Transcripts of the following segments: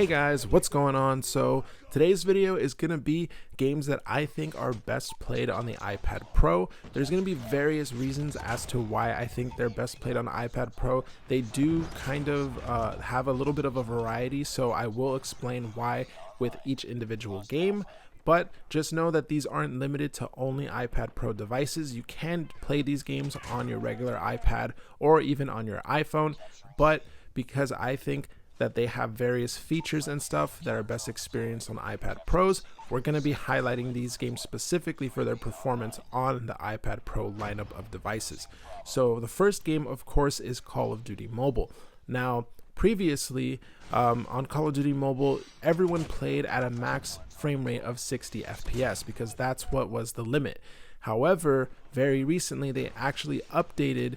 Hey guys, what's going on? So today's video is going to be games that I think are best played on the iPad Pro. There's going to be various reasons as to why I think they're best played on the iPad Pro. They do kind of have a little bit of a variety, so I will explain why with each individual game. But just know that these aren't limited to only iPad Pro devices. You can play these games on your regular iPad or even on your iPhone, but because I think that they have various features and stuff that are best experienced on iPad Pros, we're going to be highlighting these games specifically for their performance on the iPad Pro lineup of devices. So the first game, of course, is Call of Duty Mobile. Now, previously on Call of Duty Mobile, everyone played at a max frame rate of 60 FPS because that's what was the limit. However, very recently they actually updated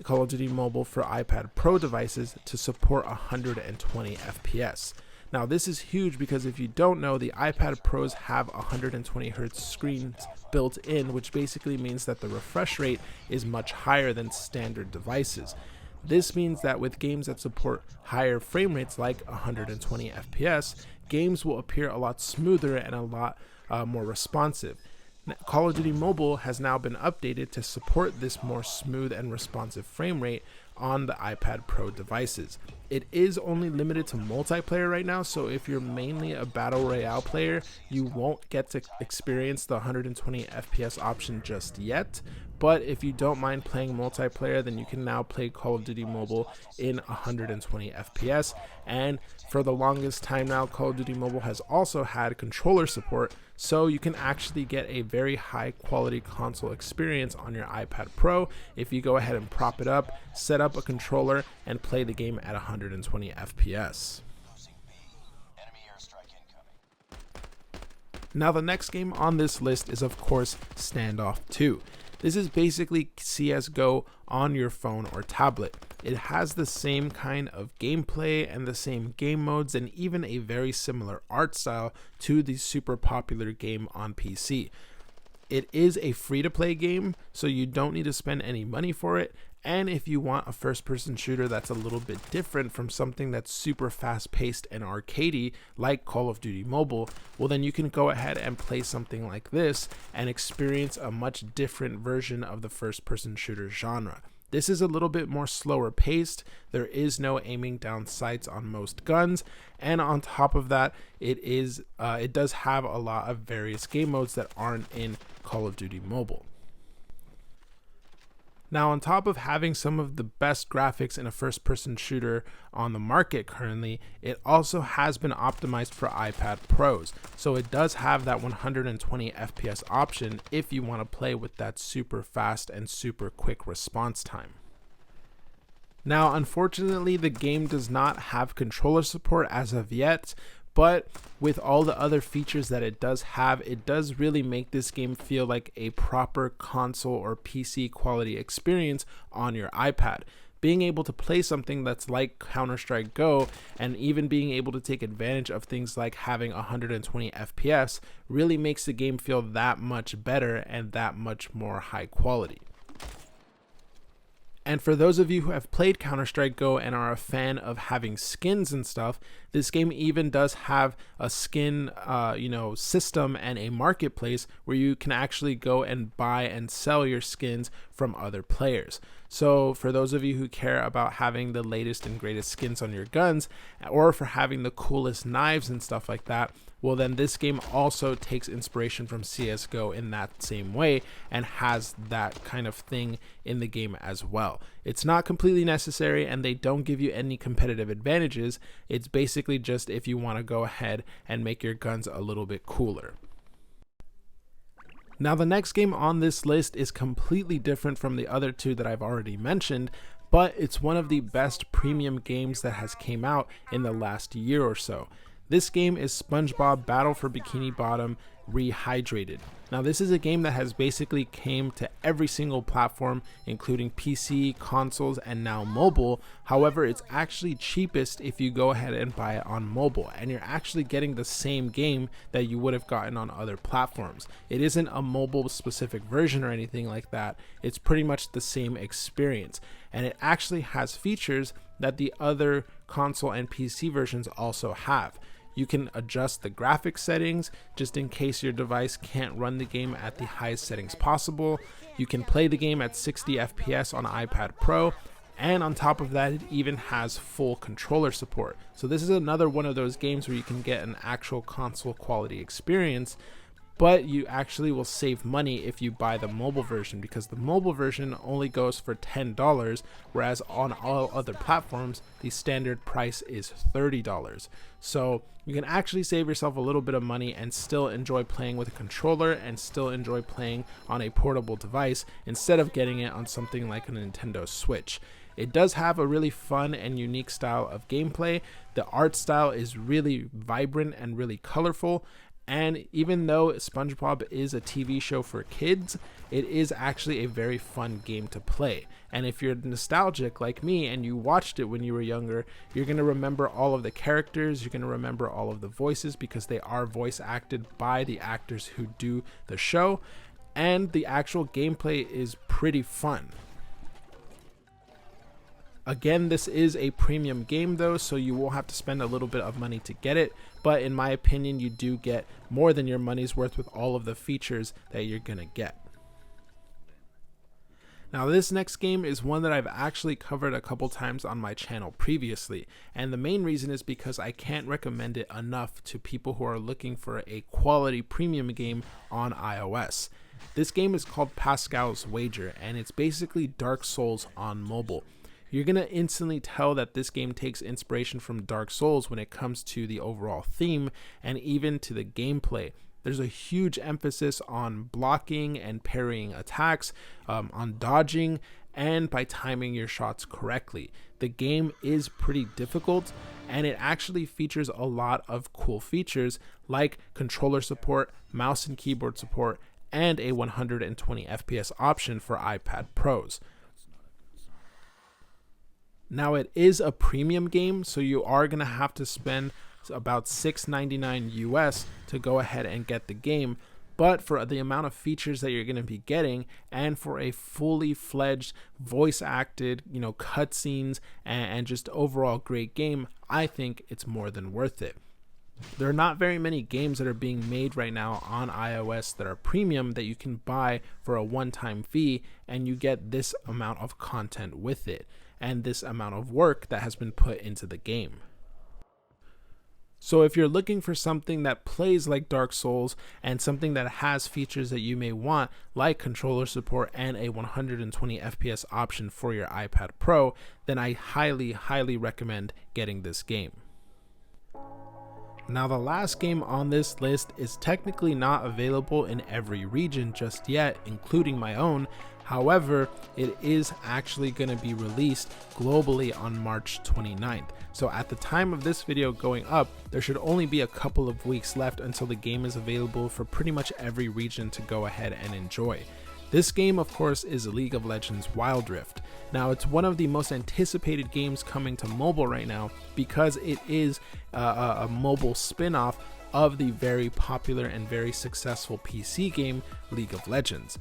Call of Duty Mobile for iPad Pro devices to support 120 FPS. Now this is huge because if you don't know, the iPad Pros have 120 Hz screens built in, which basically means that the refresh rate is much higher than standard devices. This means that with games that support higher frame rates like 120 FPS, games will appear a lot smoother and a lot more responsive. Call of Duty Mobile has now been updated to support this more smooth and responsive frame rate on the iPad Pro devices. It is only limited to multiplayer right now, so if you're mainly a Battle Royale player, you won't get to experience the 120 FPS option just yet. But if you don't mind playing multiplayer, then you can now play Call of Duty Mobile in 120 FPS. And for the longest time now, Call of Duty Mobile has also had controller support, so you can actually get a very high quality console experience on your iPad Pro if you go ahead and prop it up, set up a controller, and play the game at 120 FPS. Now the next game on this list is of course Standoff 2. This is basically CSGO on your phone or tablet. It has the same kind of gameplay and the same game modes and even a very similar art style to the super popular game on PC. It is a free-to-play game, so you don't need to spend any money for it. And if you want a first-person shooter that's a little bit different from something that's super fast-paced and arcadey like Call of Duty Mobile, well then you can go ahead and play something like this and experience a much different version of the first-person shooter genre. This is a little bit more slower paced, there is no aiming down sights on most guns, and on top of that, it does have a lot of various game modes that aren't in Call of Duty Mobile. Now, on top of having some of the best graphics in a first-person shooter on the market currently, it also has been optimized for iPad Pros. So it does have that 120 FPS option if you want to play with that super fast and super quick response time. Now, unfortunately, the game does not have controller support as of yet, but with all the other features that it does have, it does really make this game feel like a proper console or PC quality experience on your iPad. Being able to play something that's like Counter-Strike Go and even being able to take advantage of things like having 120 FPS really makes the game feel that much better and that much more high quality. And for those of you who have played Counter-Strike Go and are a fan of having skins and stuff, this game even does have a skin system and a marketplace where you can actually go and buy and sell your skins from other players. So for those of you who care about having the latest and greatest skins on your guns, or for having the coolest knives and stuff like that, well then this game also takes inspiration from CSGO in that same way and has that kind of thing in the game as well. It's not completely necessary and they don't give you any competitive advantages. It's basically just if you want to go ahead and make your guns a little bit cooler. Now the next game on this list is completely different from the other two that I've already mentioned, but it's one of the best premium games that has came out in the last year or so. This game is SpongeBob Battle for Bikini Bottom Rehydrated. Now this is a game that has basically came to every single platform, including PC, consoles, and now mobile. However, it's actually cheapest if you go ahead and buy it on mobile, and you're actually getting the same game that you would have gotten on other platforms. It isn't a mobile specific version or anything like that. It's pretty much the same experience, and it actually has features that the other console and PC versions also have. You can adjust the graphics settings just in case your device can't run the game at the highest settings possible. You can play the game at 60 FPS on iPad Pro, and on top of that, it even has full controller support. So this is another one of those games where you can get an actual console quality experience, but you actually will save money if you buy the mobile version, because the mobile version only goes for $10, whereas on all other platforms, the standard price is $30. So you can actually save yourself a little bit of money and still enjoy playing with a controller and still enjoy playing on a portable device instead of getting it on something like a Nintendo Switch. It does have a really fun and unique style of gameplay. The art style is really vibrant and really colorful. And even though SpongeBob is a TV show for kids, it is actually a very fun game to play. And if you're nostalgic like me and you watched it when you were younger, you're going to remember all of the characters, you're going to remember all of the voices because they are voice acted by the actors who do the show. And the actual gameplay is pretty fun. Again, this is a premium game though, so you will have to spend a little bit of money to get it, but in my opinion, you do get more than your money's worth with all of the features that you're gonna get. Now this next game is one that I've actually covered a couple times on my channel previously, and the main reason is because I can't recommend it enough to people who are looking for a quality premium game on iOS. This game is called Pascal's Wager, and it's basically Dark Souls on mobile. You're going to instantly tell that this game takes inspiration from Dark Souls when it comes to the overall theme and even to the gameplay. There's a huge emphasis on blocking and parrying attacks, on dodging, and by timing your shots correctly. The game is pretty difficult, and it actually features a lot of cool features like controller support, mouse and keyboard support, and a 120 FPS option for iPad Pros. Now it is a premium game, so you are going to have to spend about $6.99 US to go ahead and get the game, but for the amount of features that you're going to be getting and for a fully fledged voice acted, cutscenes and just overall great game, I think it's more than worth it. There are not very many games that are being made right now on iOS that are premium that you can buy for a one-time fee and you get this amount of content with it and this amount of work that has been put into the game. So if you're looking for something that plays like Dark Souls and something that has features that you may want, like controller support and a 120 FPS option for your iPad Pro, then I highly recommend getting this game. Now the last game on this list is technically not available in every region just yet, including my own. However, it is actually going to be released globally on March 29th. So at the time of this video going up, there should only be a couple of weeks left until the game is available for pretty much every region to go ahead and enjoy. This game, of course, is League of Legends Wild Rift. Now, it's one of the most anticipated games coming to mobile right now because it is a mobile spin-off of the very popular and very successful PC game League of Legends.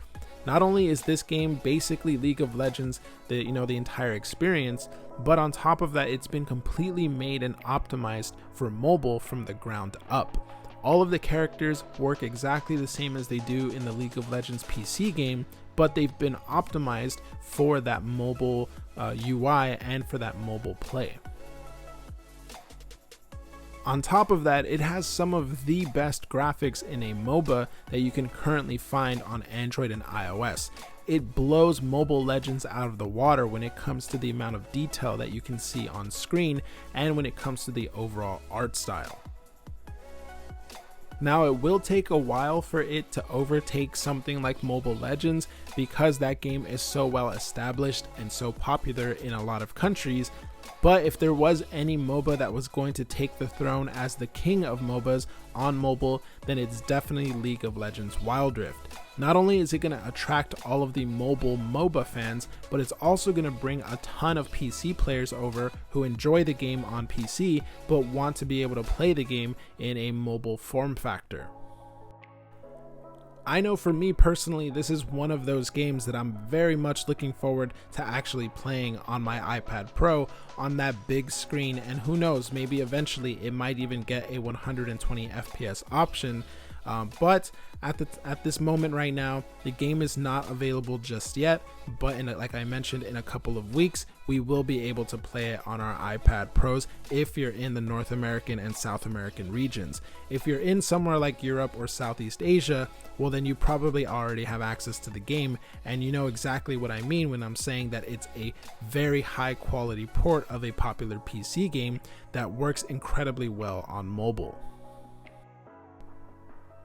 Not only is this game basically League of Legends, the entire experience, but on top of that, it's been completely made and optimized for mobile from the ground up. All of the characters work exactly the same as they do in the League of Legends PC game, but they've been optimized for that mobile UI and for that mobile play. On top of that, it has some of the best graphics in a MOBA that you can currently find on Android and iOS. It blows Mobile Legends out of the water when it comes to the amount of detail that you can see on screen and when it comes to the overall art style. Now, it will take a while for it to overtake something like Mobile Legends because that game is so well established and so popular in a lot of countries. But if there was any MOBA that was going to take the throne as the king of MOBAs on mobile, then it's definitely League of Legends Wild Rift. Not only is it going to attract all of the mobile MOBA fans, but it's also going to bring a ton of PC players over who enjoy the game on PC but want to be able to play the game in a mobile form factor. I know for me personally, this is one of those games that I'm very much looking forward to actually playing on my iPad Pro on that big screen, and who knows, maybe eventually it might even get a 120 FPS option. But at this moment right now, the game is not available just yet, but like I mentioned, in a couple of weeks we will be able to play it on our iPad Pros if you're in the North American and South American regions. If you're in somewhere like Europe or Southeast Asia, well then you probably already have access to the game, and you know exactly what I mean when I'm saying that it's a very high quality port of a popular PC game that works incredibly well on mobile.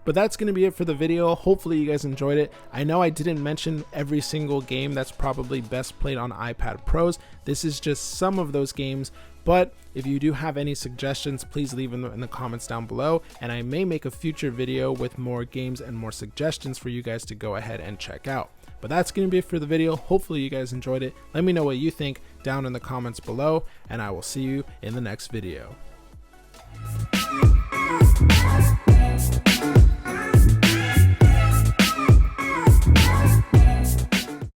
But that's going to be it for the video. Hopefully you guys enjoyed it. I know I didn't mention every single game that's probably best played on iPad Pros. This is just some of those games, but if you do have any suggestions, please leave them in the comments down below, and I may make a future video with more games and more suggestions for you guys to go ahead and check out. But that's going to be it for the video. Hopefully you guys enjoyed it. Let me know what you think down in the comments below, and I will see you in the next video.